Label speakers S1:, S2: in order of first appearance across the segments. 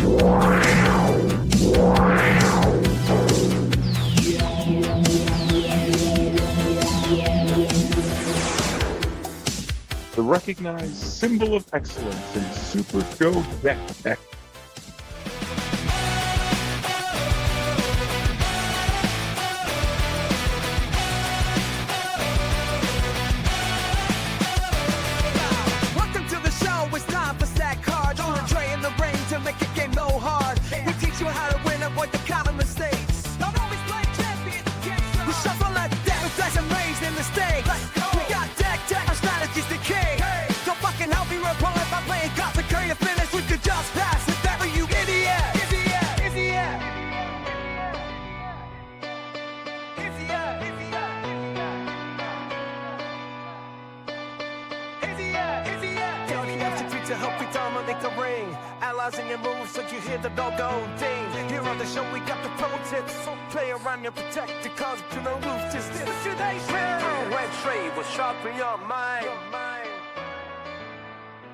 S1: The recognized symbol of excellence in Super Show Deck Deck.
S2: Welcome to the show, it's time for stack cards. On a tray in the ring to make the game go hard. We teach you how to win, avoid the common mistakes. Don't always play champions, we shuffle like that, with dice and raised in mistakes. We got deck, our strategy's the key. Don't fucking help me report if I'm playing cards to carry a finish. We could just pass it, that you idiot. To help you dominate the ring, analyzing your moves so you hear the bell go ding. Here on the show we got the pro tips, so play around and protect the cause you know lose just this. Today's when trade will sharpen your mind.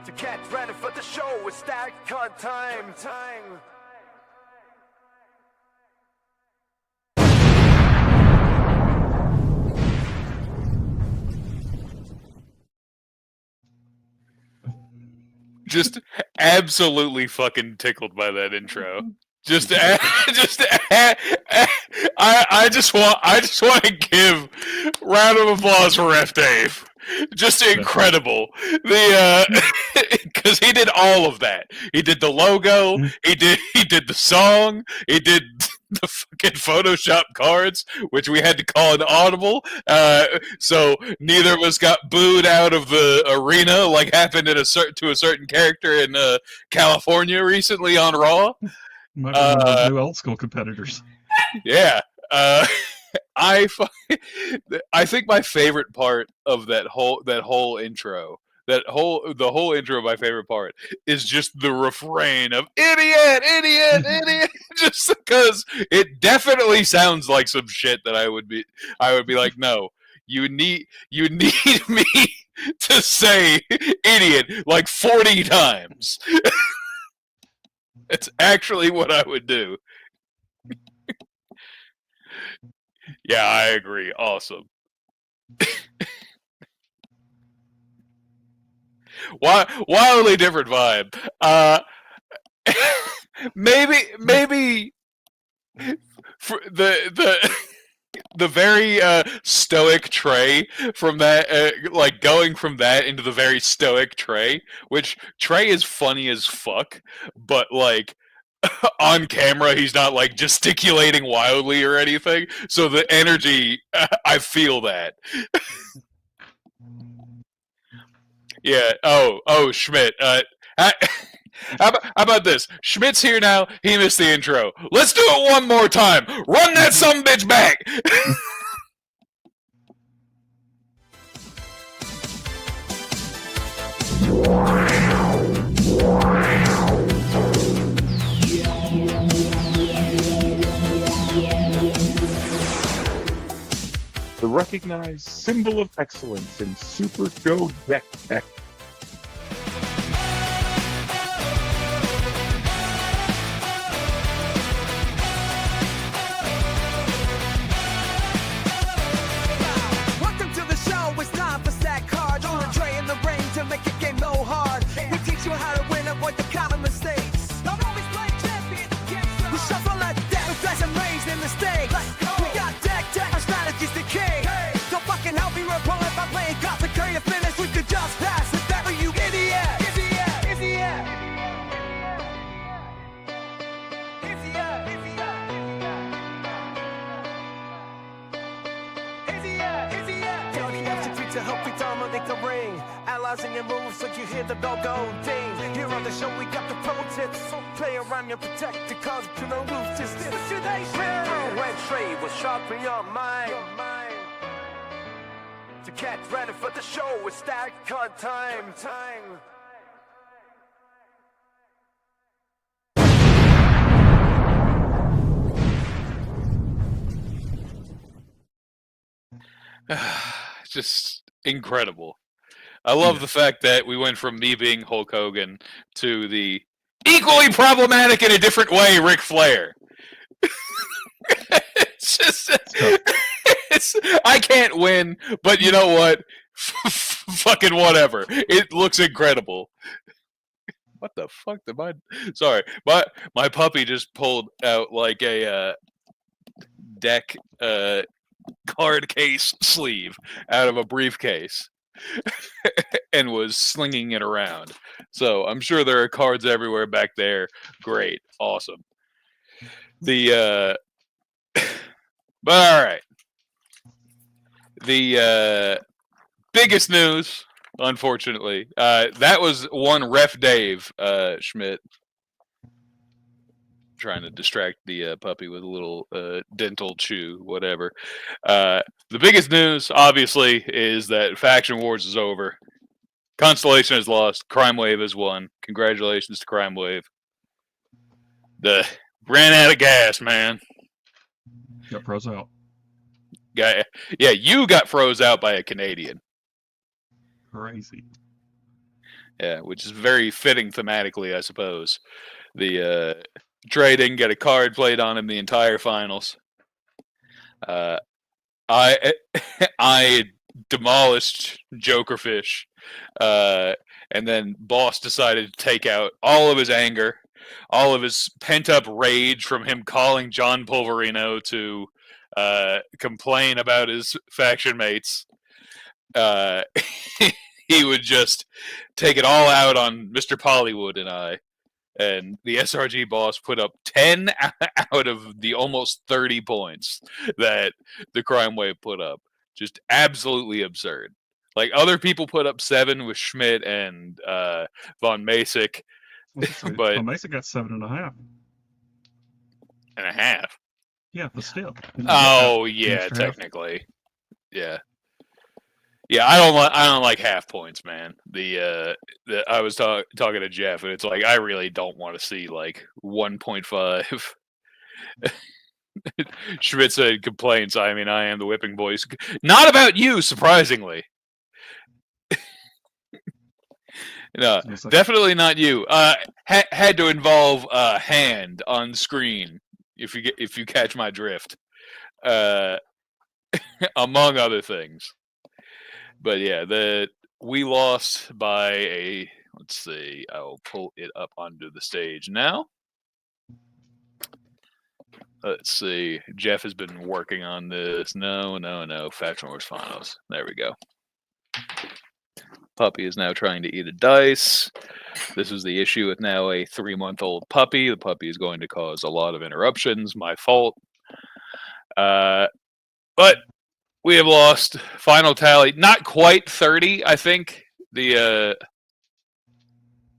S2: To catch ready for the show, it's stack card time.
S3: Just absolutely fucking tickled by that intro. I just want to give round of applause for Ref Dave. Just incredible. Because he did all of that. He did the logo. He did the song. He did the fucking Photoshop cards, which we had to call an audible. So neither of us got booed out of the arena, like happened to a certain character in California recently on Raw.
S4: Might be one of those new old school competitors.
S3: Yeah. I think my favorite part of the whole intro, the whole intro, my favorite part is just the refrain of idiot, idiot, idiot, just because it definitely sounds like some shit that I would be like, no, you need me to say idiot like 40 times. It's actually what I would do. Yeah, I agree. Awesome. Wildly different vibe. Maybe for the very stoic Trey from that, like going from that into the very stoic Trey, which Trey is funny as fuck, but like on camera he's not like gesticulating wildly or anything. So the energy, I feel that. Yeah. Oh, Schmidt. How about this? Schmidt's here now. He missed the intro. Let's do it one more time. Run that sumbitch back.
S1: The recognized symbol of excellence in Super Show Deck Deck.
S2: Welcome to the show, it's time for stack cards. On a tray in the ring to make the game go hard. We teach you how to win, avoid the common mistakes. Don't always play champions, we shuffle like that, with dice and raised in mistakes. We got deck, our strategy's the key. Don't fucking help me report if I'm playing cards to carry a finish. We could just pass it, that you idiot. To help you dominate the ring, analyzing your moves so you hear the bell go ding. Here on the show we got the pro tips, so play around and protect the cause you know lose just this. Today's when trade will sharpen your mind. To catch ready for the show, it's stack card time.
S3: Just incredible. I love the fact that we went from me being Hulk Hogan to the equally problematic in a different way, Ric Flair. It's just, I can't win, but you know what? Fucking whatever. It looks incredible. What the fuck did Sorry, my puppy just pulled out like a deck card case sleeve out of a briefcase and was slinging it around. So I'm sure there are cards everywhere back there. Great, awesome. But all right. The biggest news, unfortunately, that was one Ref Dave Schmidt trying to distract the puppy with a little dental chew, whatever. The biggest news, obviously, is that Faction Wars is over. Constellation has lost. Crime Wave has won. Congratulations to Crime Wave. Ran out of gas, man.
S4: Got froze out.
S3: Yeah, you got froze out by a Canadian.
S4: Crazy.
S3: Yeah, which is very fitting thematically, I suppose. The Trey didn't get a card played on him the entire finals. I demolished Jokerfish, and then Boss decided to take out all of his anger, all of his pent-up rage from him calling John Pulverino to complain about his faction mates. He would just take it all out on Mr. Pollywood and I. And the SRG boss put up 10 out of the almost 30 points that the Crime Wave put up. Just absolutely absurd. Like, other people put up 7 with Schmidt and Von Masick. But
S4: Von Masick got 7.5.
S3: And a half.
S4: Yeah, but still.
S3: Oh, yeah, technically. Yeah. Yeah, I don't like half points, man. I was talking to Jeff, and it's like I really don't want to see like 1.5. Schmidt said complaints. I mean, I am the whipping boys. Not about you, surprisingly. No, definitely not you. Had to involve a hand on screen if you catch my drift. Among other things. But yeah, we lost by a, let's see, I'll pull it up onto the stage now. Let's see, Jeff has been working on this. No, Faction Wars Finals. There we go. Puppy is now trying to eat a dice. This is the issue with now a 3-month-old puppy. The puppy is going to cause a lot of interruptions. My fault. But we have lost. Final tally, not quite 30, I think.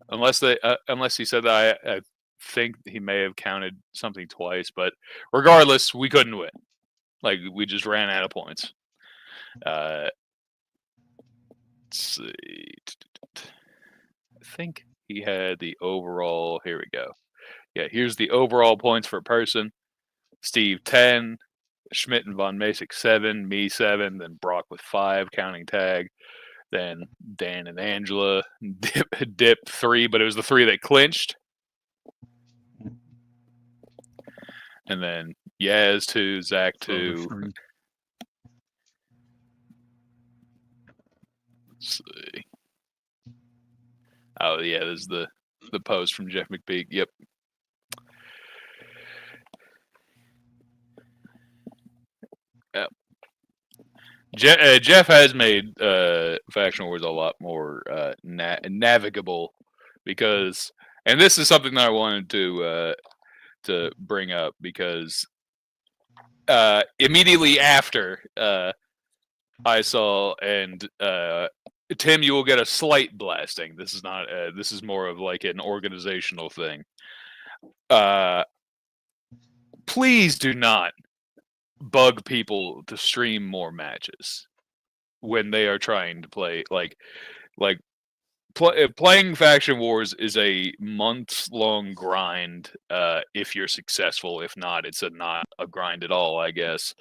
S3: Unless he said that, I think he may have counted something twice. But regardless, we couldn't win. Like, we just ran out of points. Let's see. I think he had the overall. Here we go. Yeah, here's the overall points per person. Steve 10. Schmidt and Von Masick 7, me 7, then Brock with 5, counting tag. Then Dan and Angela dip 3, but it was the 3 that clinched. And then Yaz 2, Zach 2. Let's see. Oh yeah, there's the post from Jeff McPeak. Yep. Jeff has made Faction Wars a lot more navigable because, and this is something that I wanted to bring up because immediately after I saw, and Tim, you will get a slight blasting. This is not. This is more of like an organizational thing. Please do not bug people to stream more matches when they are trying to play. Playing Faction Wars is a months-long grind. If you're successful, if not, it's not a grind at all, I guess.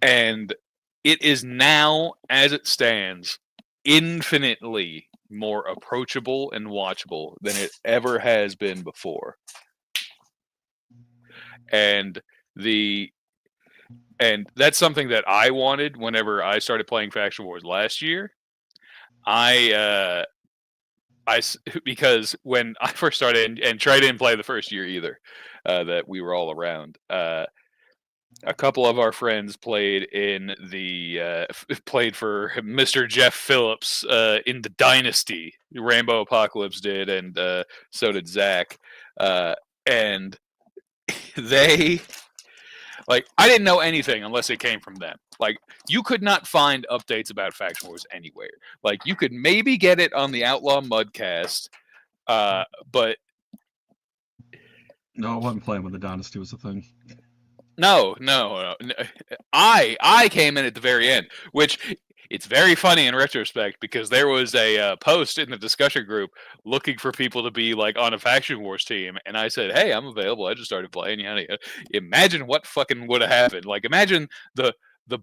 S3: And it is now, as it stands, infinitely more approachable and watchable than it ever has been before. And that's something that I wanted whenever I started playing Faction Wars last year. Because when I first started, and Trey didn't play the first year either, that we were all around. A couple of our friends played played for Mr. Jeff Phillips in the Dynasty. Rainbow Apocalypse did, and so did Zach. And they, like, I didn't know anything unless it came from them. Like, you could not find updates about Faction Wars anywhere. Like, you could maybe get it on the Outlaw Mudcast, but
S4: No, I wasn't playing when the Dynasty was a thing.
S3: No. I came in at the very end, which it's very funny in retrospect because there was a post in the discussion group looking for people to be like on a Faction Wars team, and I said, "Hey, I'm available. I just started playing." Imagine what fucking would have happened. Like, imagine the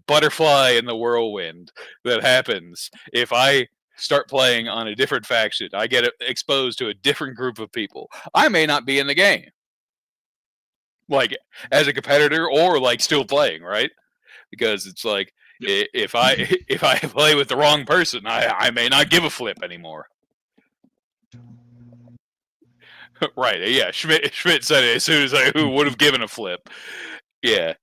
S3: butterfly in the whirlwind that happens if I start playing on a different faction. I get exposed to a different group of people. I may not be in the game, like as a competitor or like still playing, right? Because it's like if I play with the wrong person, I may not give a flip anymore. Right? Yeah. Schmidt said it as soon as who would have given a flip. Yeah.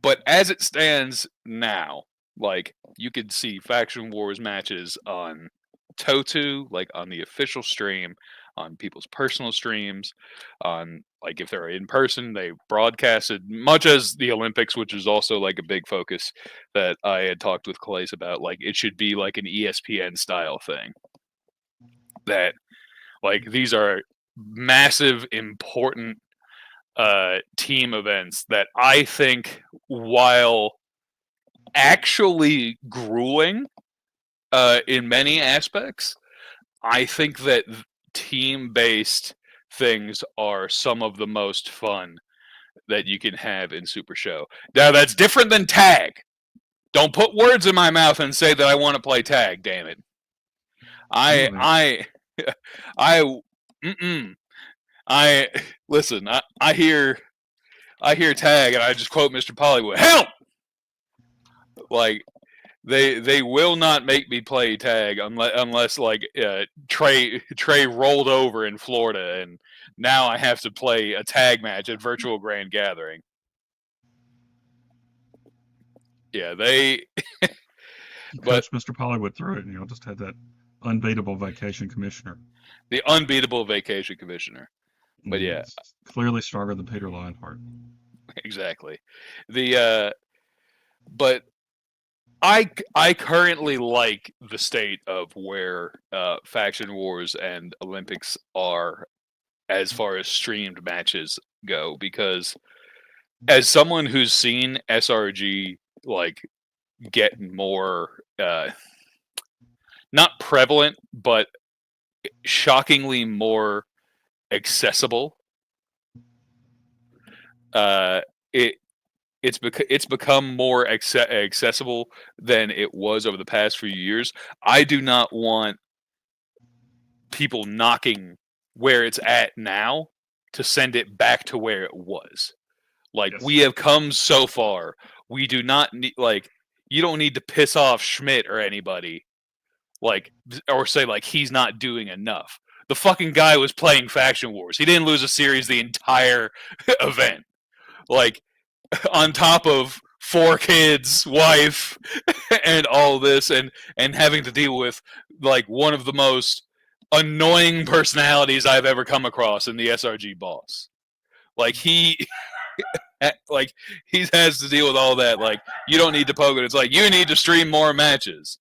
S3: But as it stands now, like, you could see Faction Wars matches on Totu, like on the official stream, on people's personal streams, on, like, if they're in person, they broadcasted, much as the Olympics, which is also like a big focus that I had talked with Calais about. Like, it should be like an ESPN style thing. That, like, these are massive, important team events that I think, while actually grueling in many aspects, I think that team-based things are some of the most fun that you can have in Super Show. Now, that's different than tag. Don't put words in my mouth and say that I want to play tag, damn it. Listen, I hear tag and I just quote Mr. Pollywood, help! Like, they will not make me play tag unless like Trey rolled over in Florida and now I have to play a tag match at Virtual Grand Gathering. Yeah,
S4: Coach Mr. Pollywood through it, just had that unbeatable vacation commissioner.
S3: The unbeatable vacation commissioner. But yeah,
S4: He's clearly stronger than Peter Lionheart.
S3: Exactly. But I currently like the state of where Faction Wars and Olympics are as far as streamed matches go, because as someone who's seen SRG like get more not prevalent but shockingly more accessible, it's become more accessible than it was over the past few years. I do not want people knocking where it's at now to send it back to where it was. Like, yes. We have come so far. We do not need, like, you don't need to piss off Schmidt or anybody, like, or say like he's not doing enough. The fucking guy was playing Faction Wars. He didn't lose a series the entire event. Like, on top of 4 kids, wife, and all this, and having to deal with like one of the most annoying personalities I've ever come across in the SRG boss. Like, he has to deal with all that. Like, you don't need to poke it. It's like, you need to stream more matches.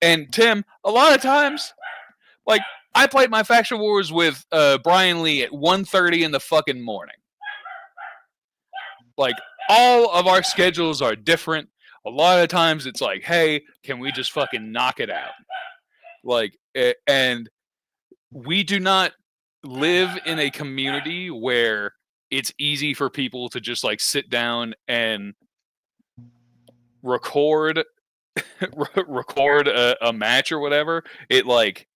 S3: And Tim, a lot of times, like, I played my Faction Wars with Brian Lee at 1:30 in the fucking morning. Like, all of our schedules are different. A lot of times it's like, hey, can we just fucking knock it out? Like, and we do not live in a community where it's easy for people to just like sit down and record record a match or whatever, it like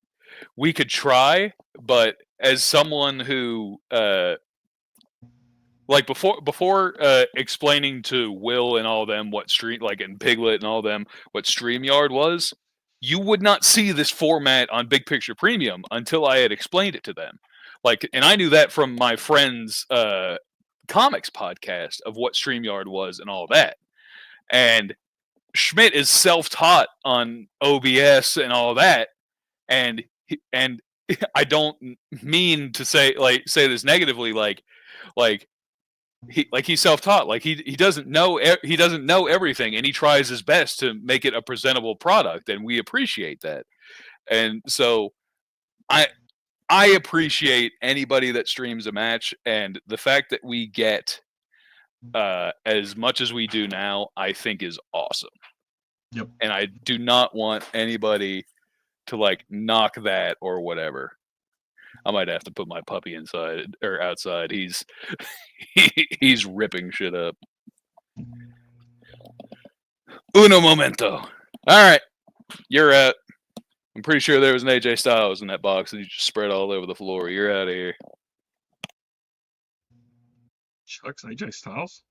S3: we could try, but as someone who like before explaining to Will and all them what stream like and Piglet and all them what StreamYard was, you would not see this format on Big Picture Premium until I had explained it to them. Like, and I knew that from my friend's comics podcast of what StreamYard was and all that. And Schmidt is self-taught on OBS and all that, and I don't mean to say this negatively, like he's self-taught, like he doesn't know everything, and he tries his best to make it a presentable product, and we appreciate that. And so I appreciate anybody that streams a match, and the fact that we get as much as we do now, I think is awesome.
S4: Yep.
S3: And I do not want anybody to like knock that or whatever. I might have to put my puppy inside or outside. He's ripping shit up. Uno momento. All right, you're out. I'm pretty sure there was an AJ Styles in that box and he just spread all over the floor. You're out of here.
S4: Shucks, AJ Styles.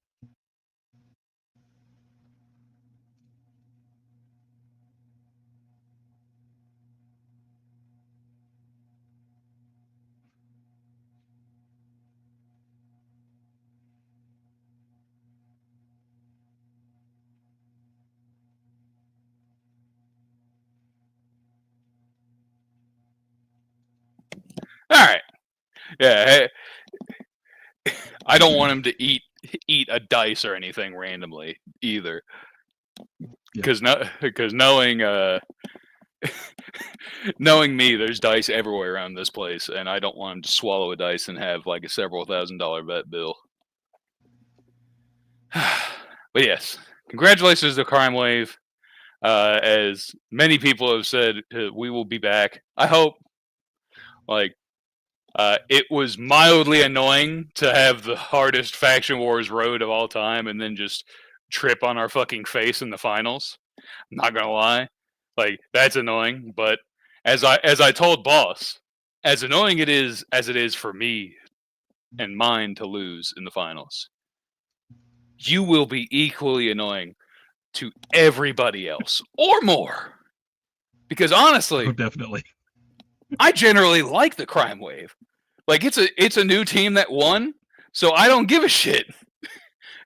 S3: All right. Yeah. Hey, I don't want him to eat a dice or anything randomly either. Because knowing knowing me, there's dice everywhere around this place, and I don't want him to swallow a dice and have like a several $1,000 bet bill. But yes, congratulations to Crime Wave. As many people have said, we will be back. I hope. Like, it was mildly annoying to have the hardest Faction Wars road of all time and then just trip on our fucking face in the finals. I'm not gonna lie, like that's annoying. But as I told Boss, as annoying as it is for me and mine to lose in the finals, you will be equally annoying to everybody else or more. Because honestly,
S4: Oh, definitely.
S3: I generally like the Crime Wave. Like it's a new team that won, so I don't give a shit.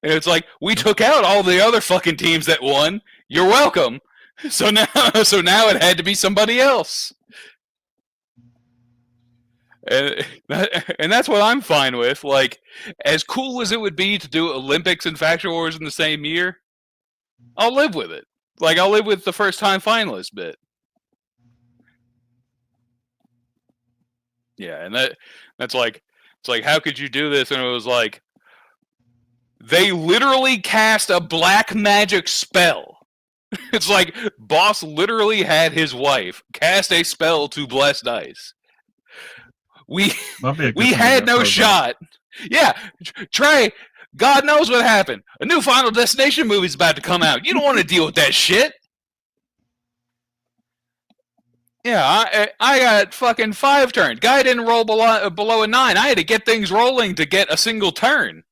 S3: And it's like we took out all the other fucking teams that won. You're welcome. So now it had to be somebody else. And that's what I'm fine with. Like, as cool as it would be to do Olympics and Faction Wars in the same year, I'll live with it. Like, I'll live with the first time finalist bit. Yeah, and that's like, it's like, how could you do this? And it was like, they literally cast a black magic spell. It's like, Boss literally had his wife cast a spell to bless dice. We had no shot. Yeah, Trey, God knows what happened. A new Final Destination movie's about to come out. You don't want to deal with that shit. Yeah, I got fucking 5 turns. Guy didn't roll below a 9. I had to get things rolling to get a single turn.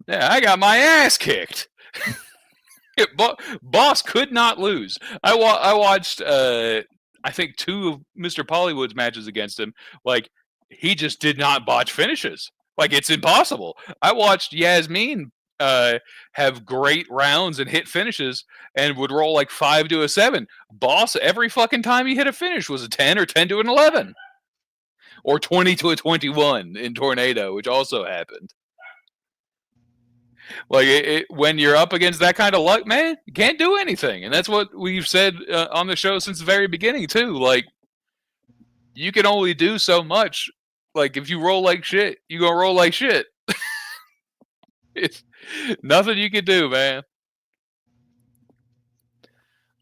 S3: Yeah, I got my ass kicked. Boss could not lose. I watched, I think 2 of Mr. Pollywood's matches against him. Like, he just did not botch finishes. Like, it's impossible. I watched Yasmin have great rounds and hit finishes and would roll like 5 to a 7. Boss, every fucking time he hit a finish was a 10 or 10 to an 11. Or 20 to a 21 in Tornado, which also happened. Like, when you're up against that kind of luck, man, you can't do anything. And that's what we've said on the show since the very beginning, too. Like, you can only do so much. Like, if you roll like shit, you gonna roll like shit. It's nothing you can do, man.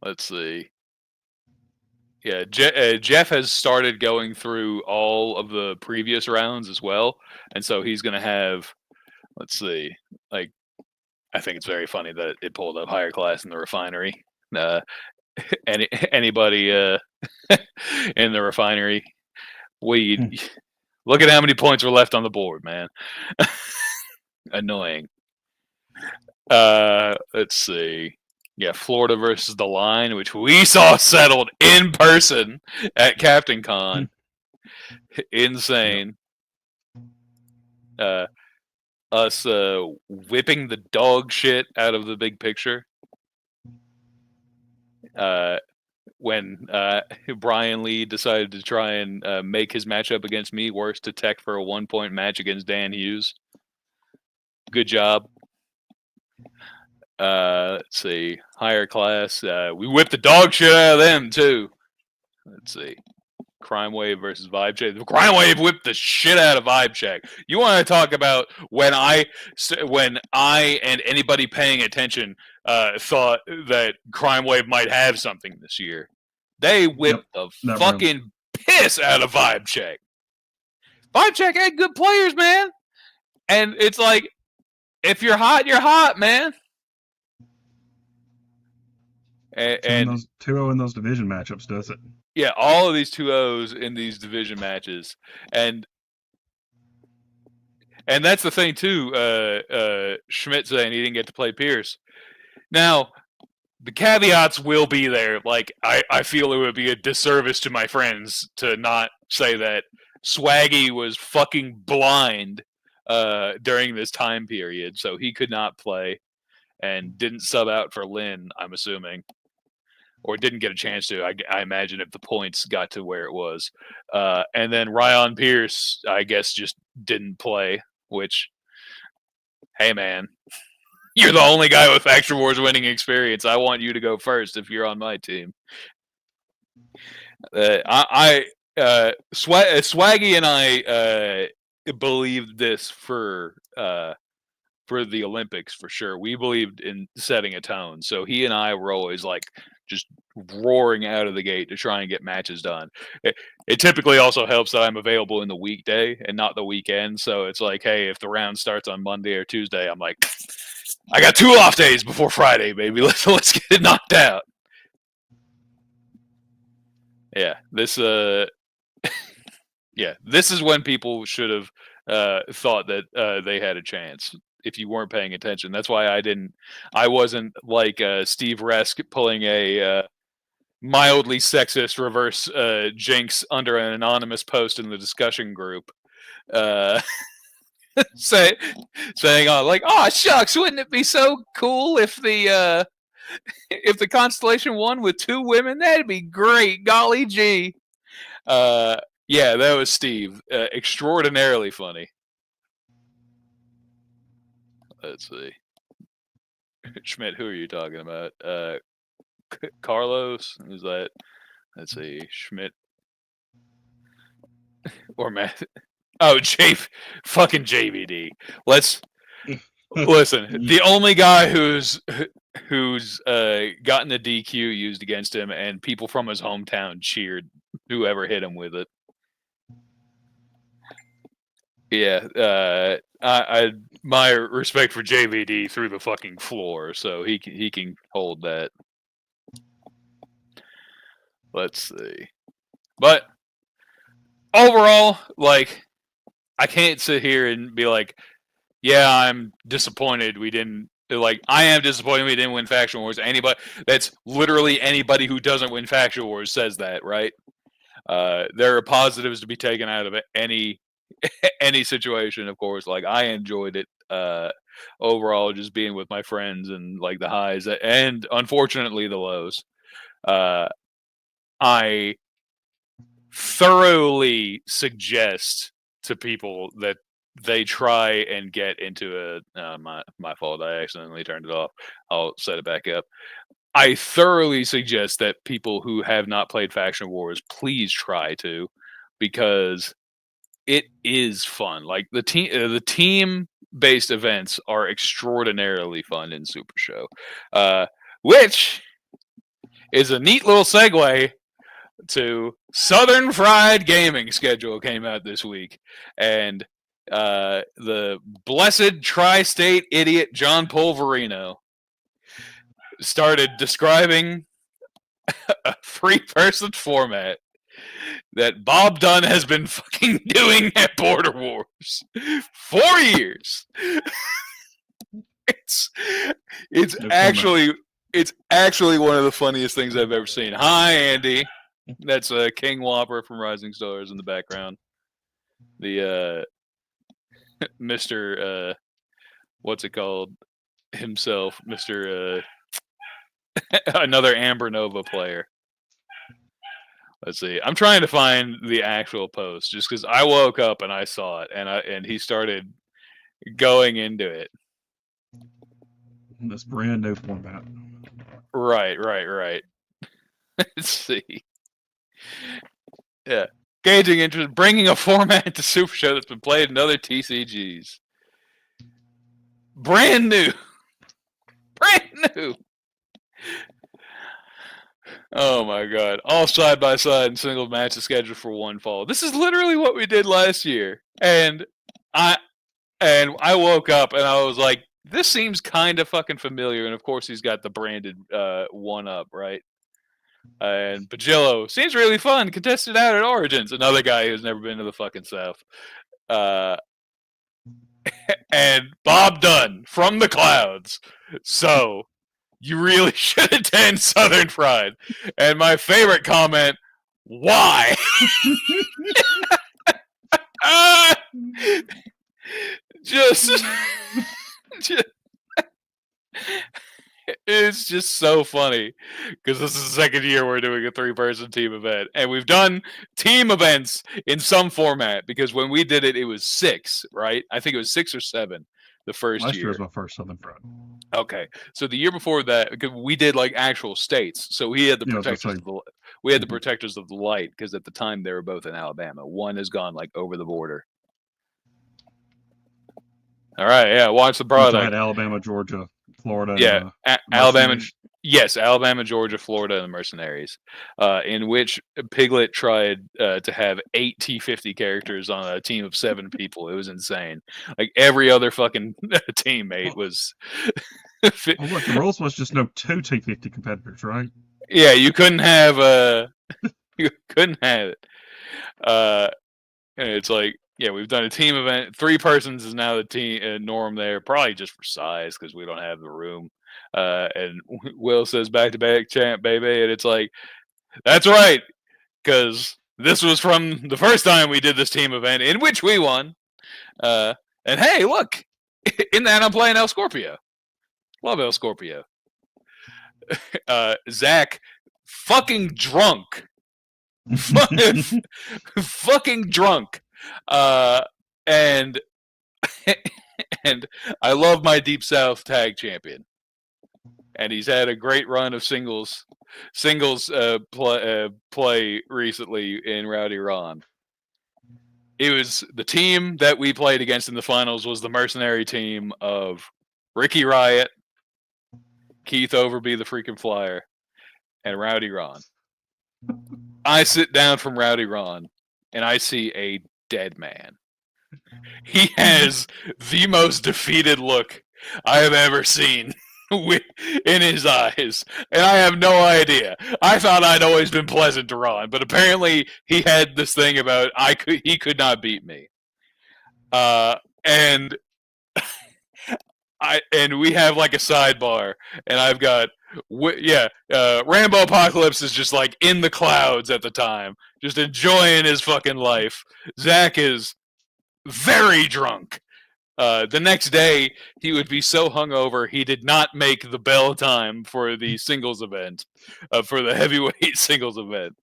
S3: Let's see. Yeah, Jeff has started going through all of the previous rounds as well. And so he's going to have, let's see, like I think it's very funny that it pulled up higher class in the refinery. Anybody in the refinery, look at how many points were left on the board, man. Annoying. Let's see. Yeah, Florida versus the Line, which we saw settled in person at Captain Con. Insane. Us whipping the dog shit out of the big picture. When Brian Lee decided to try and make his matchup against me worse to tech for a 1-point match against Dan Hughes. Good job. Let's see. Higher class. We whipped the dog shit out of them, too. Let's see. Crime Wave versus Vibe Check. Crime Wave whipped the shit out of Vibe Check. You want to talk about when I and anybody paying attention thought that Crime Wave might have something this year. They whipped the fucking piss out of Vibe Check. Vibe Check had good players, man. And it's like, if you're hot, man. And
S4: those 2-0 in those division matchups does it.
S3: Yeah, all of these 2-0s in these division matches. And that's the thing, too. Schmidt saying he didn't get to play Pierce. Now, the caveats will be there. Like, I feel it would be a disservice to my friends to not say that Swaggy was fucking blind during this time period, so he could not play and didn't sub out for Lynn, I'm assuming. Or didn't get a chance to, I imagine, if the points got to where it was. And then Ryan Pierce, I guess, just didn't play, which, hey, man, you're the only guy with Faction Wars winning experience. I want you to go first if you're on my team. Swaggy and I believed this for the Olympics for sure. We believed in setting a tone. So he and I were always like just roaring out of the gate to try and get matches done. It typically also helps that I'm available in the weekday and not the weekend. So it's like, hey, if the round starts on Monday or Tuesday, I'm like, I got 2 off days before Friday, baby. Let's get it knocked out. Yeah, this this is when people should have thought that they had a chance. If you weren't paying attention, that's why I wasn't like Steve Resk pulling a mildly sexist reverse jinx under an anonymous post in the discussion group, saying, oh shucks, wouldn't it be so cool if the constellation won with 2 women? That'd be great. Golly gee. Yeah, that was Steve. Extraordinarily funny. Let's see. Schmidt, who are you talking about? Carlos? Who's that? Let's see. Schmidt. Or Matt. Oh, fucking JVD. Let's listen. The only guy who's gotten the DQ used against him, and people from his hometown cheered whoever hit him with it. Yeah, my respect for JVD through the fucking floor, so he can hold that. Let's see, but overall, like, I can't sit here and be like, yeah, I'm disappointed we didn't. Like, I am disappointed we didn't win Faction Wars. That's literally anybody who doesn't win Faction Wars says that, right? There are positives to be taken out of it. Any situation, of course. Like, I enjoyed it overall, just being with my friends and like the highs and unfortunately the lows. I thoroughly suggest to people that they try and get into my fault. I accidentally turned it off. I'll set it back up. I thoroughly suggest that people who have not played Faction Wars please try to, because it is fun. Like, the team-based events are extraordinarily fun in Super Show, which is a neat little segue to Southern Fried Gaming schedule came out this week, and the blessed tri-state idiot John Polverino started describing a 3-person format that Bob Dunn has been fucking doing at Border Wars 4 years. It's actually one of the funniest things I've ever seen. Hi, Andy. That's King Whopper from Rising Stars in the background. The Mr. What's it called? Himself, Mr. Another Amber Nova player. Let's see. I'm trying to find the actual post just because I woke up and I saw it, and he started going into it.
S4: This brand new format.
S3: Right. Let's see. Yeah. Gauging interest, bringing a format to Super Show that's been played in other TCGs. Brand new. Oh my god. All side by side and single matches scheduled for one fall. This is literally what we did last year. And I woke up and I was like, this seems kind of fucking familiar. And of course he's got the branded one up, right? And Bajillo seems really fun. Contested out at Origins. Another guy who's never been to the fucking South. And Bob Dunn from the clouds. So you really should attend Southern Pride. And my favorite comment, why? Just it's just so funny because this is the second year we're doing a 3-person team event, and we've done team events in some format because when we did it, it was 6, right? I think it was 6 or 7 the first
S4: Last
S3: year.
S4: year was my first Southern Pride.
S3: Okay, so the year before that, because we did like actual states, so we had the protectors. We had the protectors of the light because at the time they were both in Alabama. One has gone like over the border. All right, yeah, watch the product.
S4: Had Alabama, Georgia, Florida.
S3: Yeah, Alabama. Yes, Alabama, Georgia, Florida, and the Mercenaries, in which Piglet tried to have 8 T50 characters on a team of 7 people. It was insane. Like every other fucking teammate was.
S4: Well, look, the rules was just no 2 T50 competitors, right?
S3: Yeah, you couldn't have. You couldn't have it. And it's like, yeah, we've done a team event. 3 persons is now the team norm there, probably just for size because we don't have the room. And Will says back-to-back champ, baby. And it's like, that's right, because this was from the first time we did this team event in which we won. And hey, look, in that I'm playing El Scorpio. Love El Scorpio. Zach, fucking drunk. Fucking drunk. And I love my Deep South tag champion. And he's had a great run of singles play recently in Rowdy Ron. It was the team that we played against in the finals was the mercenary team of Ricky Riot, Keith Overby, the freaking flyer, and Rowdy Ron. I sit down from Rowdy Ron and I see a dead man. He has the most defeated look I have ever seen in his eyes, and I have no idea. I thought I'd always been pleasant to Ron, but apparently he had this thing about he could not beat me. And we have like a sidebar, and I've got Rambo Apocalypse is just like in the clouds at the time, just enjoying his fucking life. Zach is very drunk. The next day, he would be so hungover, he did not make the bell time for the singles event, for the heavyweight singles event.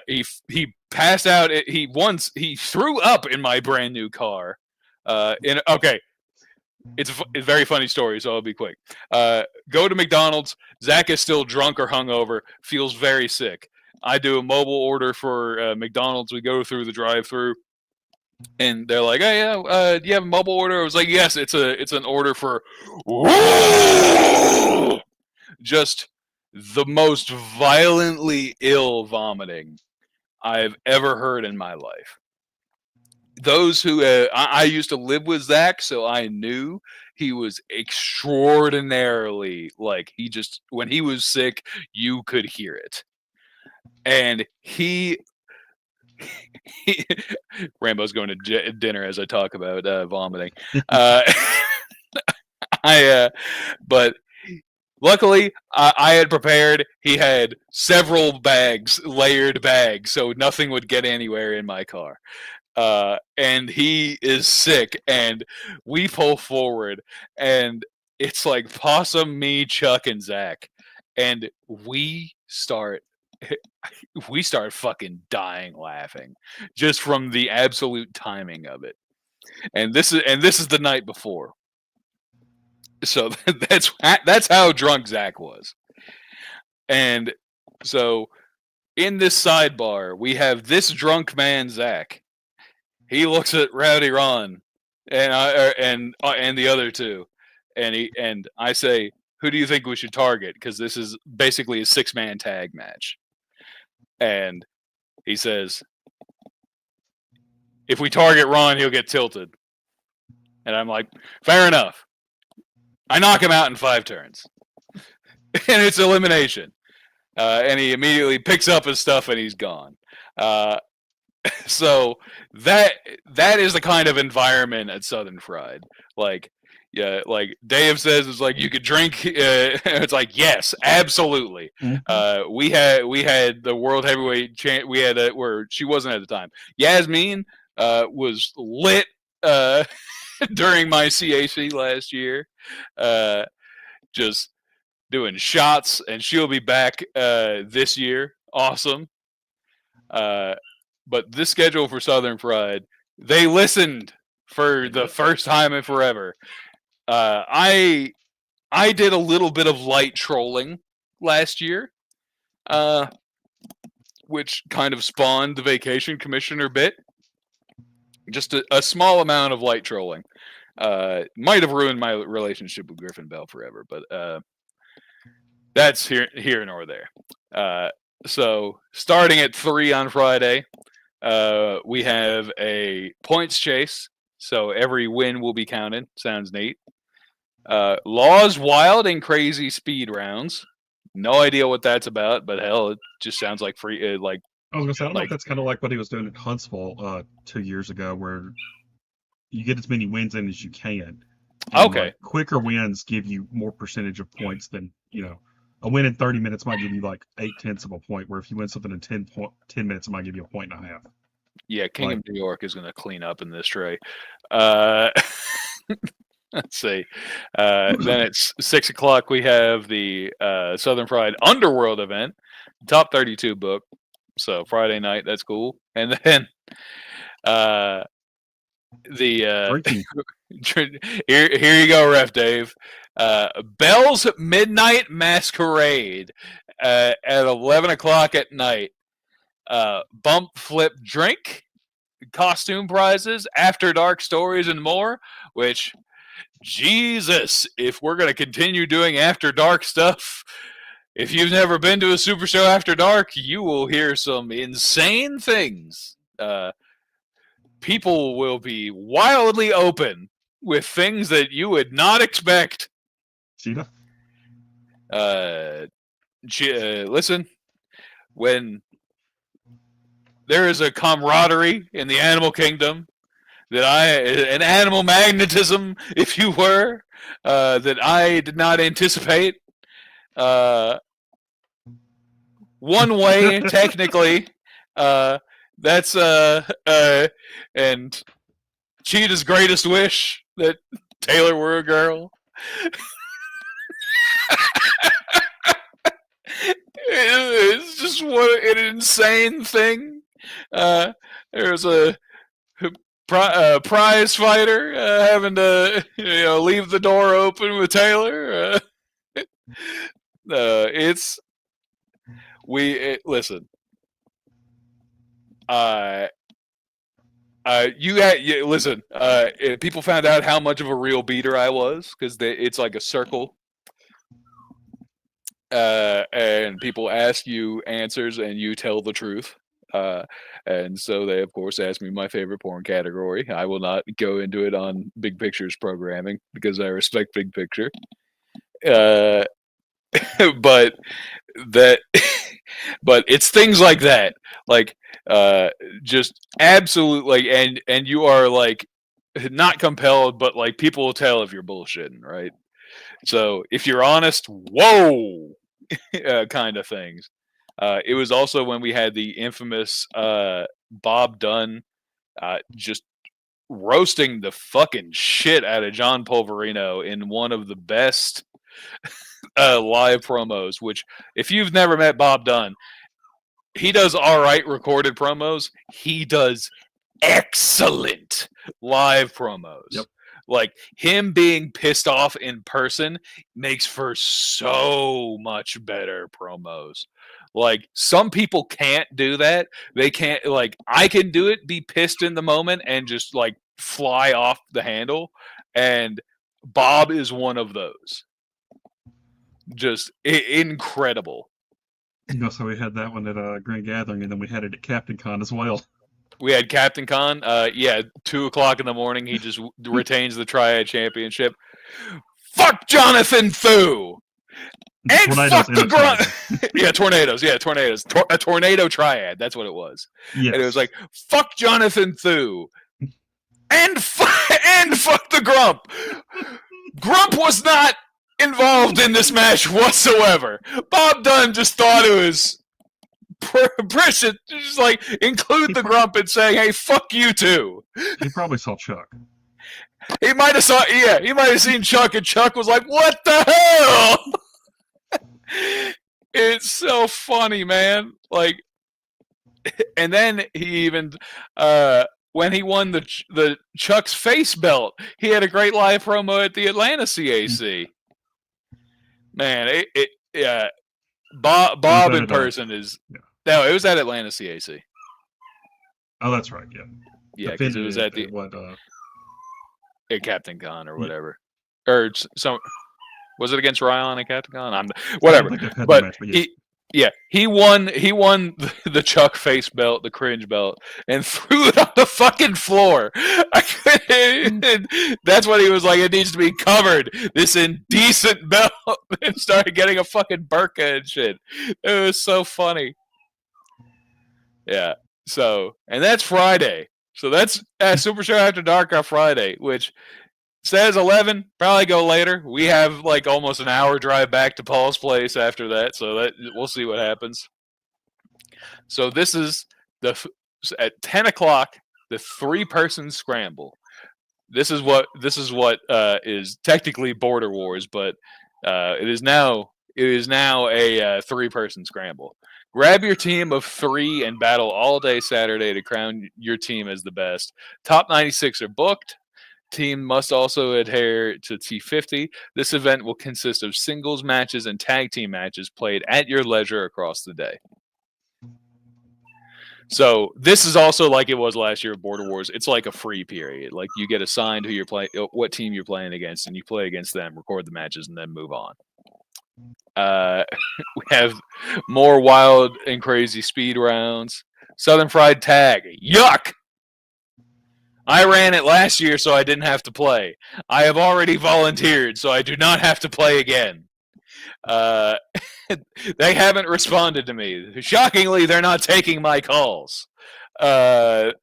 S3: He passed out. He threw up in my brand new car. It's a very funny story, so I'll be quick. Go to McDonald's. Zach is still drunk or hungover, feels very sick. I do a mobile order for McDonald's. We go through the drive-thru. And they're like, "Hey, do you have a mobile order?" I was like, "Yes, it's an order for just the most violently ill vomiting I've ever heard in my life." those who I used to live with Zach, so I knew he was extraordinarily like he just when he was sick, you could hear it, and Rambo's going to dinner as I talk about vomiting. But luckily, I had prepared. He had several bags, layered bags, so nothing would get anywhere in my car. And he is sick, and we pull forward, and it's like Possum, me, Chuck, and Zach, and we start fucking dying laughing just from the absolute timing of it. And this is the night before. So that's how drunk Zach was. And so in this sidebar, we have this drunk man Zach. He looks at Rowdy Ron and the other two, and I say, "Who do you think we should target?" Because this is basically a 6-man tag match. And he says, "If we target Ron, he'll get tilted." And I'm like, "Fair enough." I knock him out in 5 turns, and it's elimination. And he immediately picks up his stuff and he's gone. So that is the kind of environment at Southern Fried. Like, yeah, like Dave says, it's like you could drink. It's like, yes, absolutely.
S4: Mhm.
S3: We had the world heavyweight champ. We had where she wasn't at the time. Yasmin was lit during my CAC last year. Just doing shots, and she'll be back this year. Awesome. But this schedule for Southern Fried, they listened for the first time in forever. I did a little bit of light trolling last year, which kind of spawned the Vacation Commissioner bit. Just a small amount of light trolling. Might have ruined my relationship with Griffin Bell forever, but that's here nor there. So starting at 3 on Friday, we have a points chase. So every win will be counted. Sounds neat. Laws, wild, and crazy speed rounds. No idea what that's about, but hell, it just sounds like free. Like
S4: I was gonna say, I don't know
S3: Like-
S4: if that's kind of like what he was doing at Huntsville 2 years ago, where you get as many wins in as you can. And,
S3: Okay.
S4: like, quicker wins give you more percentage of points than, a win in 30 minutes might give you like 8/10 of a point, where if you win something in 10 minutes, it might give you a point and a half.
S3: yeah, King
S4: Like-
S3: of New York is going to clean up in this tray. Let's see. Then it's 6 o'clock. We have the Southern Fried Underworld event, top 32 book. So Friday night, that's cool. And then
S4: Drinking.
S3: here you go, Ref Dave. Bell's Midnight Masquerade at 11 o'clock at night. Bump, flip, drink, costume prizes, after dark stories, and more. Which, Jesus, if we're going to continue doing after dark stuff, if you've never been to a Super Show After Dark, you will hear some insane things. People will be wildly open with things that you would not expect.
S4: Cheetah.
S3: Listen, when there is a camaraderie in the animal kingdom, an animal magnetism, if you were, that I did not anticipate. One way, technically, that's and Cheetah's greatest wish that Taylor were a girl. It's just what an insane thing. There's a prize fighter having to leave the door open with Taylor. Listen. Listen. People found out how much of a real beater I was because it's like a circle, and people ask you answers and you tell the truth. And so they, of course, asked me my favorite porn category. I will not go into it on Big Picture's programming because I respect Big Picture. Uh, but that, but it's things like that, like just absolute, like, and you are like not compelled, but like people will tell if you're bullshitting, right? So if you're honest, whoa, kind of things. It was also when we had the infamous Bob Dunn just roasting the fucking shit out of John Pulverino in one of the best live promos. Which, if you've never met Bob Dunn, he does all right recorded promos. He does excellent live promos.
S4: Yep.
S3: Like, him being pissed off in person makes for so much better promos. Like, some people can't do that. They can't, like, I can do it, be pissed in the moment, and just, like, fly off the handle. And Bob is one of those. Just incredible.
S4: So we had that one at Grand Gathering, and then we had it at Captain Con as well.
S3: We had Captain Con. 2:00 in the morning. He just retains the Triad Championship. Fuck Jonathan Thu! And fuck the grunt. Yeah, tornadoes. Yeah, tornadoes. A tornado triad. That's what it was.
S4: Yes.
S3: And it was like, fuck Jonathan Thu. And fuck the Grump. Grump was not involved in this match whatsoever. Bob Dunn just thought it was precious. Just like, include the Grump and saying, hey, fuck you too.
S4: He probably saw Chuck.
S3: He might have seen Chuck, and Chuck was like, what the hell? It's so funny, man. Like, and then he even when he won the Chuck's face belt, he had a great live promo at the Atlanta CAC. Man, Bob in person is no, it was at Atlanta CAC.
S4: Oh, that's right. Yeah.
S3: Yeah, because it was at the at Captain Con or whatever, or some. Was it against Ryan at Captain Con? Whatever. But match, he won the Chuck face belt, the cringe belt, and threw it on the fucking floor. That's what he was like. It needs to be covered. This indecent belt, and started getting a fucking burqa and shit. It was so funny. Yeah. So, and that's Friday. So that's Super Show After Dark on Friday, which says 11, probably go later. We have like almost an hour drive back to Paul's place after that, so that we'll see what happens. So this is at 10 o'clock, the 3-person scramble. This is what is technically Border Wars, but it is now a 3-person scramble. Grab your team of 3 and battle all day Saturday to crown your team as the best. Top 96 are booked. Team must also adhere to T50. This event will consist of singles matches and tag team matches played at your leisure across the day. So this is also like it was last year of Border Wars. It's like a free period. Like, you get assigned who you're playing, what team you're playing against, and you play against them, record the matches, and then move on. We have more wild and crazy speed rounds. Southern Fried Tag. Yuck! I ran it last year, so I didn't have to play. I have already volunteered, so I do not have to play again. They haven't responded to me. Shockingly, they're not taking my calls. But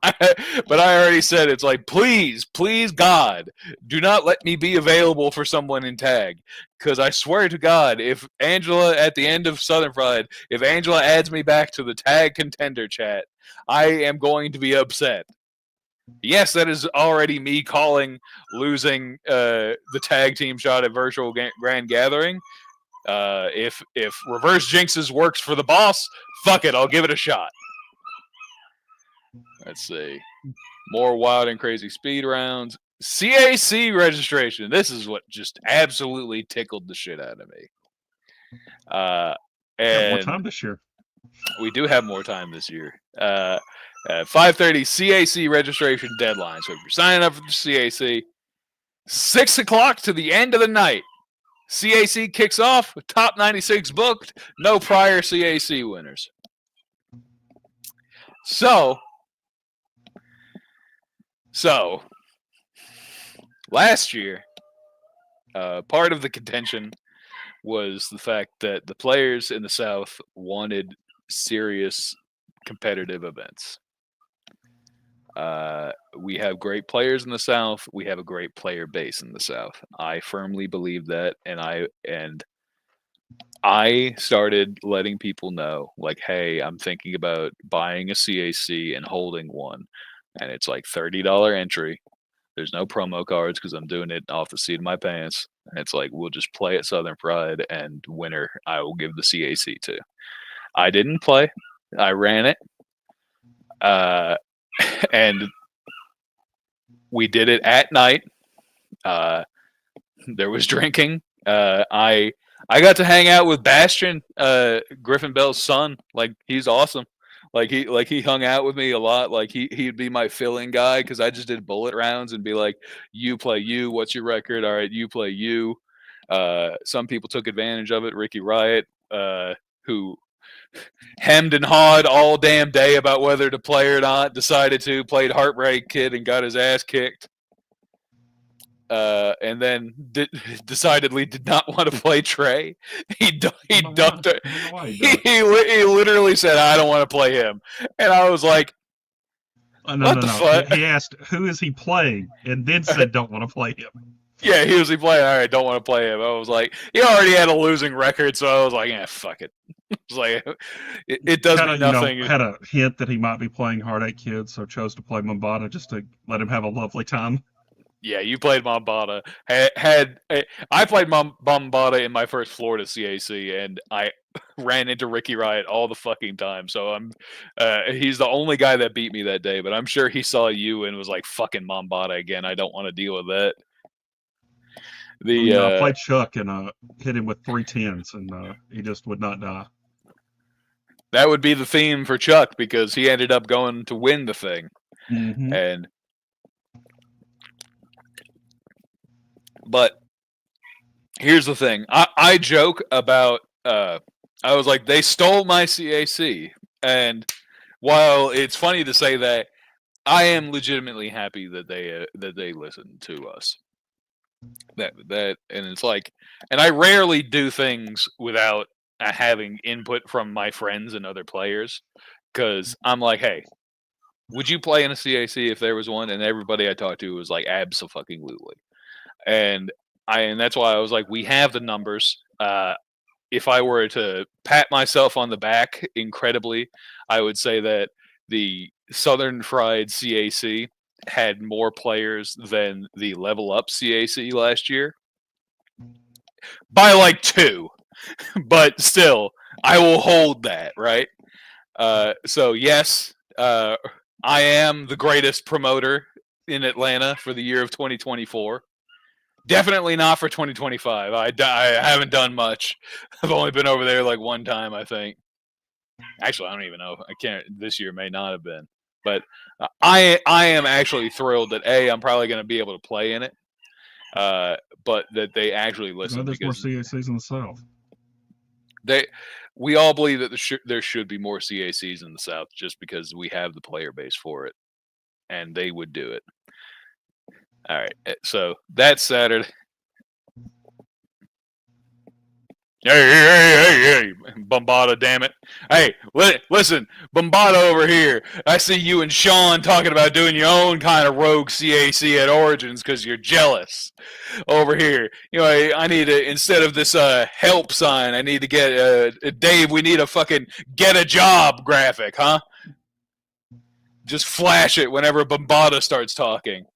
S3: I already said, it's like, please, God, do not let me be available for someone in tag. Because I swear to God, if Angela, at the end of Southern Fried, if Angela adds me back to the tag contender chat, I am going to be upset. Yes, that is already me calling losing the tag team shot at Virtual Grand Gathering. If Reverse Jinxes works for the boss, fuck it, I'll give it a shot. Let's see. More wild and crazy speed rounds. CAC registration. This is what just absolutely tickled the shit out of me. And
S4: more time this year.
S3: We do have more time this year. 5:30 CAC registration deadline. So if you're signing up for the CAC, 6 o'clock to the end of the night. CAC kicks off. Top 96 booked. No prior CAC winners. So last year, part of the contention was the fact that the players in the South wanted serious competitive events. We have great players in the South. We have a great player base in the South. I firmly believe that, and I started letting people know, like, hey, I'm thinking about buying a CAC and holding one, and it's like $30 entry. There's no promo cards because I'm doing it off the seat of my pants. And it's like, we'll just play at Southern Pride, and winner I will give the CAC to. I didn't play. I ran it. And we did it at night. There was drinking. I got to hang out with Bastion, Griffin Bell's son. Like, he's awesome. Like he hung out with me a lot. Like he'd be my fill-in guy because I just did bullet rounds and be like, you play you. What's your record? All right, you play you. Some people took advantage of it. Ricky Riot, who hemmed and hawed all damn day about whether to play or not, decided to, played Heartbreak Kid and got his ass kicked. And then decidedly did not want to play Trey. He ducked it. He literally said, "I don't want to play him," and I was like, "What the fuck?"
S4: He asked, "Who is he playing?" and then said, "Don't want to play him."
S3: Yeah, he was playing. All right, don't want to play him. I was like, he already had a losing record, so I was like, "Yeah, fuck it." It's like it does me nothing.
S4: Had a hint that he might be playing Heartache Kid, so chose to play Mombada just to let him have a lovely time.
S3: Yeah, you played Mombada. I played Mombada in my first Florida CAC, and I ran into Ricky Riot all the fucking time. So he's the only guy that beat me that day. But I'm sure he saw you and was like, "Fucking Mombada again. I don't want to deal with that."
S4: I played Chuck and hit him with 3 10s, and he just would not die.
S3: That would be the theme for Chuck because he ended up going to win the thing,
S4: mm-hmm.
S3: But here's the thing. I joke about, I was like, they stole my CAC. And while it's funny to say that, I am legitimately happy that they listened to us. And it's like, and I rarely do things without having input from my friends and other players. Because I'm like, hey, would you play in a CAC if there was one? And everybody I talked to was like, abso-fucking-lutely. And that's why I was like, we have the numbers. If I were to pat myself on the back incredibly, I would say that the Southern Fried CAC had more players than the Level Up CAC last year. By like 2. But still, I will hold that, right? So yes, I am the greatest promoter in Atlanta for the year of 2024. Definitely not for 2025. I haven't done much. I've only been over there like one time, I think. Actually, I don't even know. I can't. This year may not have been. But I am actually thrilled that I'm probably going to be able to play in it. But that they actually listen.
S4: There's more CACs in the South.
S3: We all believe that there should be more CACs in the South just because we have the player base for it, and they would do it. All right, so that's Saturday. Hey, Bombada, damn it. Hey, listen, Bombada over here. I see you and Sean talking about doing your own kind of rogue CAC at Origins because you're jealous. Over here, I need to, instead of this help sign, I need to get, Dave, we need a fucking get a job graphic, huh? Just flash it whenever Bombada starts talking.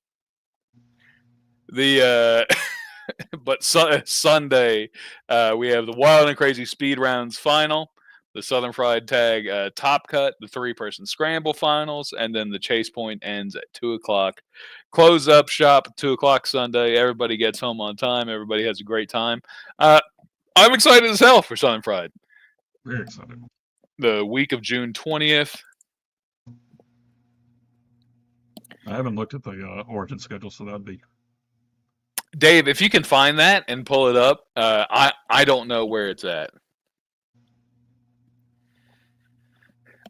S3: But Sunday, we have the Wild and Crazy Speed Rounds final, the Southern Fried Tag Top Cut, the 3-person Scramble finals, and then the Chase Point ends at 2:00. Close up shop at 2:00 Sunday. Everybody gets home on time. Everybody has a great time. I'm excited as hell for Southern Fried.
S4: Very excited.
S3: The week of June 20th.
S4: I haven't looked at the Origin schedule, so that'd be...
S3: Dave, if you can find that and pull it up, I don't know where it's at.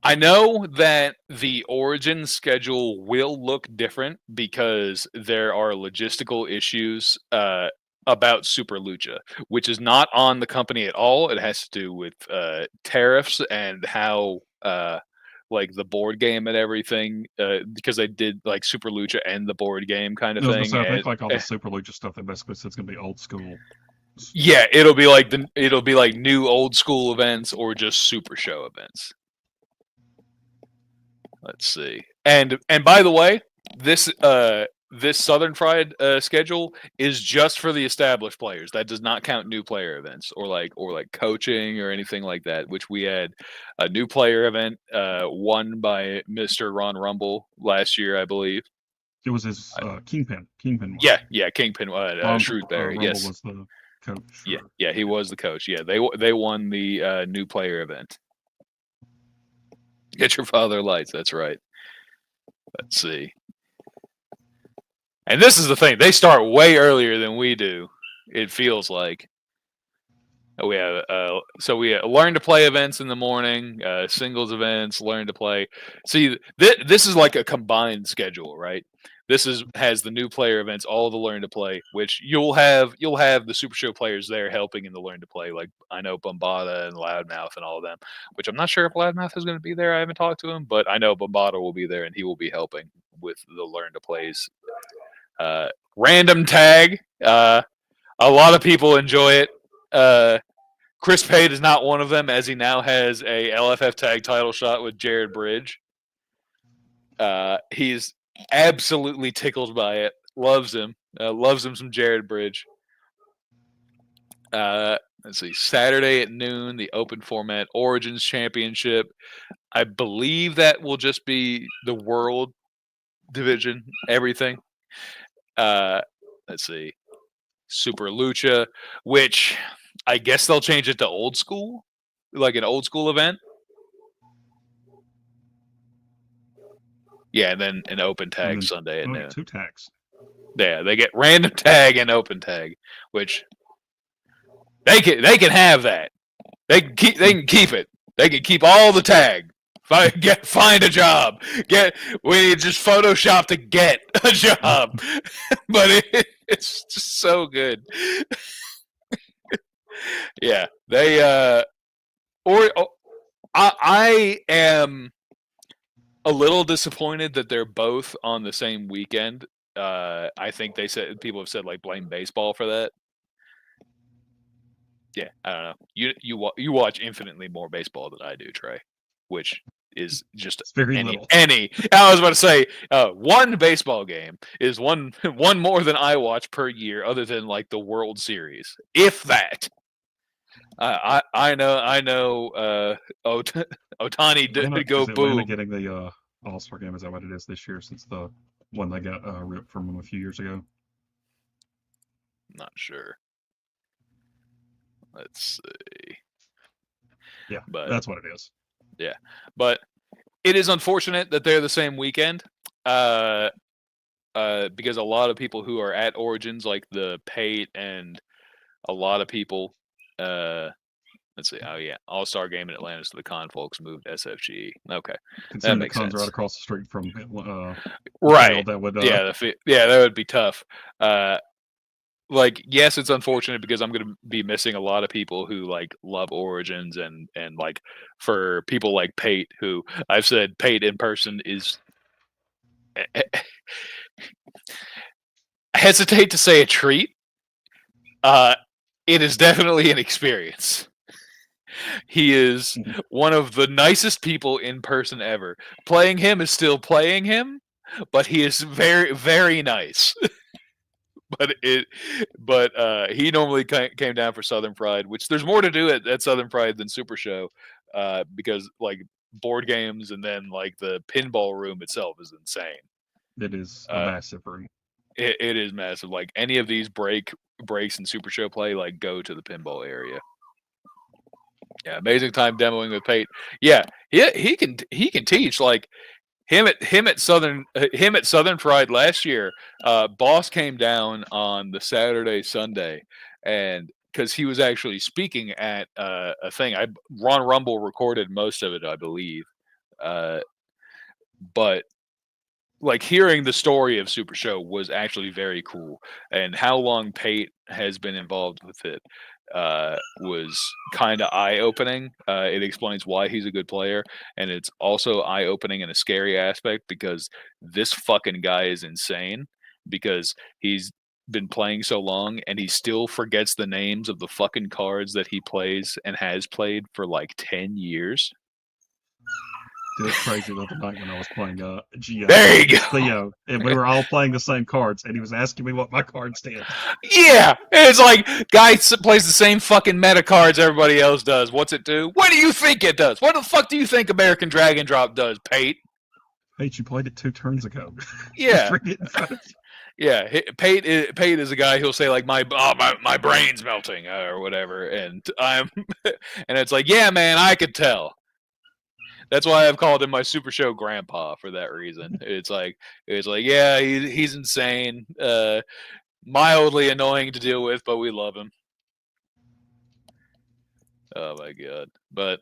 S3: I know that the Origin schedule will look different because there are logistical issues about Super Lucha, which is not on the company at all. It has to do with tariffs and how like the board game and everything, because they did like Super Lucha and the board game kind of
S4: I was gonna
S3: thing.
S4: say, I think
S3: and-
S4: like all the Super Lucha stuff, they basically said it's gonna be old school.
S3: yeah, it'll be like new old school events or just Super Show events. Let's see. And by the way, this Southern Fried schedule is just for the established players. That does not count new player events or like coaching or anything like that. Which we had a new player event won by Mr. Ron Rumble last year, I believe.
S4: It was his Kingpin. Kingpin. Won.
S3: Yeah, Kingpin, Shrewsbury.
S4: Rumble
S3: Yes,
S4: was the coach.
S3: yeah, he was the coach. Yeah, they won the new player event. Get your father lights. That's right. Let's see. And this is the thing. They start way earlier than we do. It feels like. We have we learn to play events in the morning, singles events, learn to play. See, this is like a combined schedule, right? This has the new player events, all the learn to play, which you'll have the Super Show players there helping in the learn to play. Like I know Bombada and Loudmouth and all of them, which I'm not sure if Loudmouth is going to be there. I haven't talked to him, but I know Bombada will be there and he will be helping with the learn to plays. Random tag. A lot of people enjoy it. Chris Pate is not one of them, as he now has a LFF tag title shot with Jared Bridge. He's absolutely tickled by it. Loves him. Loves him some Jared Bridge. Let's see. Saturday at noon, the open format Origins Championship. I believe that will just be the World Division, everything. Let's see. Super Lucha, which I guess they'll change it to old school, like an old school event. Yeah, and then an open tag Sunday at noon.
S4: 2 tags.
S3: Yeah, they get random tag and open tag, which they can have that. They can keep it. They can keep all the tag. Find a job. We need just Photoshop to get a job, but it's just so good. Yeah, they I am a little disappointed that they're both on the same weekend. I think people have said like blame baseball for that. Yeah, I don't know. You watch infinitely more baseball than I do, Trey, which is just
S4: It's very little.
S3: I was about to say one baseball game is one more than I watch per year, other than like the World Series, if that. I know. Otani did go boom.
S4: Getting the All-Star game, is that what it is this year? Since the one they got ripped from him a few years ago.
S3: Not sure. Let's see.
S4: Yeah,
S3: but
S4: that's what it is.
S3: Yeah, but it is unfortunate that they're the same weekend. Because a lot of people who are at Origins, like the Pate and a lot of people, let's see. Oh yeah, All-Star game in Atlanta, so the Con folks moved SFGE. Okay,
S4: Considering the
S3: makes
S4: Con's
S3: sense.
S4: right across the street from
S3: right.
S4: That would
S3: That would be tough. Like, yes, it's unfortunate because I'm going to be missing a lot of people who like love Origins and like for people like Pate, who I've said Pate in person is. I hesitate to say a treat. It is definitely an experience. He is one of the nicest people in person ever. Playing him is still playing him, but he is very, very nice. But he normally came down for Southern Fried, which there's more to do at Southern Fried than Super Show, because like board games and then like the pinball room itself is insane.
S4: It is a massive room.
S3: It is massive. Like any of these breaks and Super Show play, like go to the pinball area. Yeah, amazing time demoing with Pate. Yeah, he can teach. Like him at Southern Fried last year. Boss came down on the Saturday, Sunday, and because he was actually speaking at a thing. Ron Rumble recorded most of it, I believe. But like hearing the story of Super Show was actually very cool, and how long Pate has been involved with it was kind of eye-opening. It explains why he's a good player, and it's also eye-opening in a scary aspect because this fucking guy is insane because he's been playing so long and he still forgets the names of the fucking cards that he plays and has played for like 10 years.
S4: It was crazy the other night when I was playing GM.
S3: There you go.
S4: Theo, and we were all playing the same cards, and he was asking me what my cards did.
S3: Yeah, it's like guy plays the same fucking meta cards everybody else does. What's it do? What do you think it does? What the fuck do you think American Dragon Drop does, Pate?
S4: Pate, you played it 2 turns ago.
S3: Yeah.
S4: Just read it in front of you.
S3: Yeah, Pate is a guy who'll say like my brain's melting or whatever, and and it's like, yeah, man, I could tell. That's why I've called him my Super Show grandpa for that reason. It's like yeah, he's insane, mildly annoying to deal with, but we love him. Oh my god! But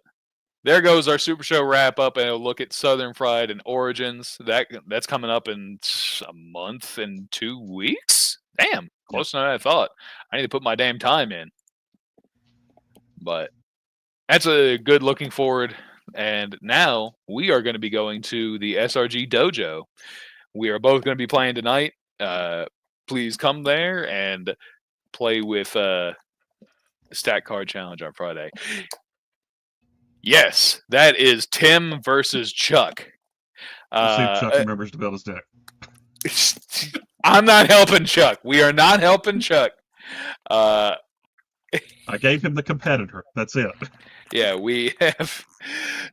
S3: there goes our Super Show wrap up, and a look at Southern Fried and Origins. That's coming up in a month and 2 weeks. Damn, closer than I thought. I need to put my damn time in. But that's a good looking forward. And now we are going to be going to the SRG Dojo. We are both going to be playing tonight. Please come there and play with Stat Card Challenge on Friday. Yes, that is Tim versus Chuck.
S4: Let's see if Chuck remembers to build his deck.
S3: I'm not helping Chuck. We are not helping Chuck.
S4: I gave him the competitor. That's it.
S3: Yeah, we have.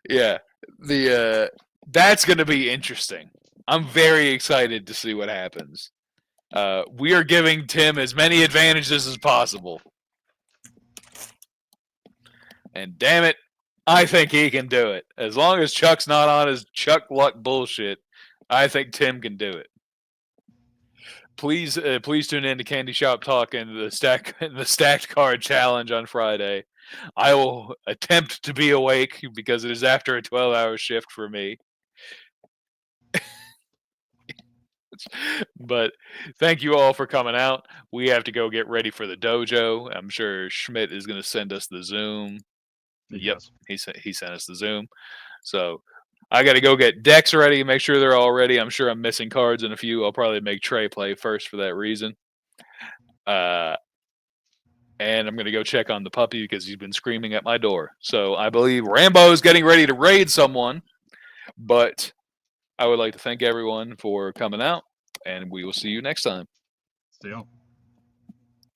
S3: Yeah, that's going to be interesting. I'm very excited to see what happens. We are giving Tim as many advantages as possible, and damn it, I think he can do it. As long as Chuck's not on his Chuck luck bullshit, I think Tim can do it. Please tune in to Candy Shop Talk and the Stacked Card Challenge on Friday. I will attempt to be awake because it is after a 12-hour shift for me. But thank you all for coming out. We have to go get ready for the dojo. I'm sure Schmidt is going to send us the Zoom. Yep, he sent us the Zoom. So I got to go get decks ready, make sure they're all ready. I'm sure I'm missing cards in a few. I'll probably make Trey play first for that reason. And I'm going to go check on the puppy because he's been screaming at my door. So I believe Rambo is getting ready to raid someone. But I would like to thank everyone for coming out, and we will see you next time.
S4: Still.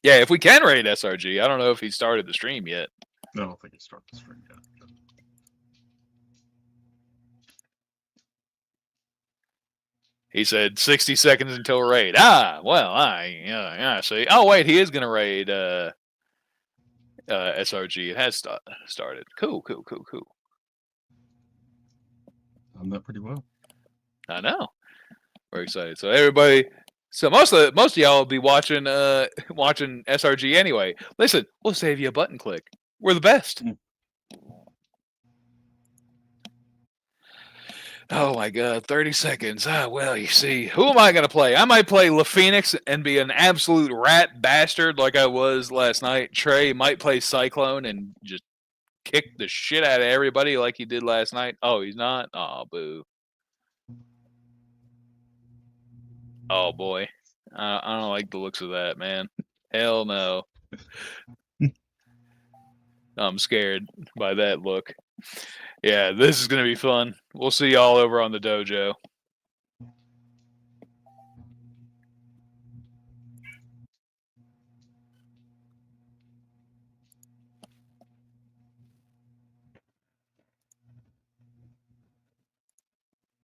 S3: Yeah, if we can raid SRG. I don't know if he started the stream yet.
S4: No, I don't think he started the stream yet.
S3: He said 60 seconds until raid. Yeah, see. Oh, wait, he is going to raid SRG. It has started. Cool.
S4: I'm not pretty well.
S3: I know. We're excited. So everybody, most of y'all will be watching SRG anyway. Listen, we'll save you a button click. We're the best. Oh my god, 30 seconds. Well, you see, who am I going to play? I might play LaPhoenix and be an absolute rat bastard like I was last night. Trey might play Cyclone and just kick the shit out of everybody like he did last night. Oh, he's not? Oh, boo. Oh, boy. I don't like the looks of that, man. Hell no. I'm scared by that look. Yeah, this is going to be fun. We'll see y'all over on the dojo.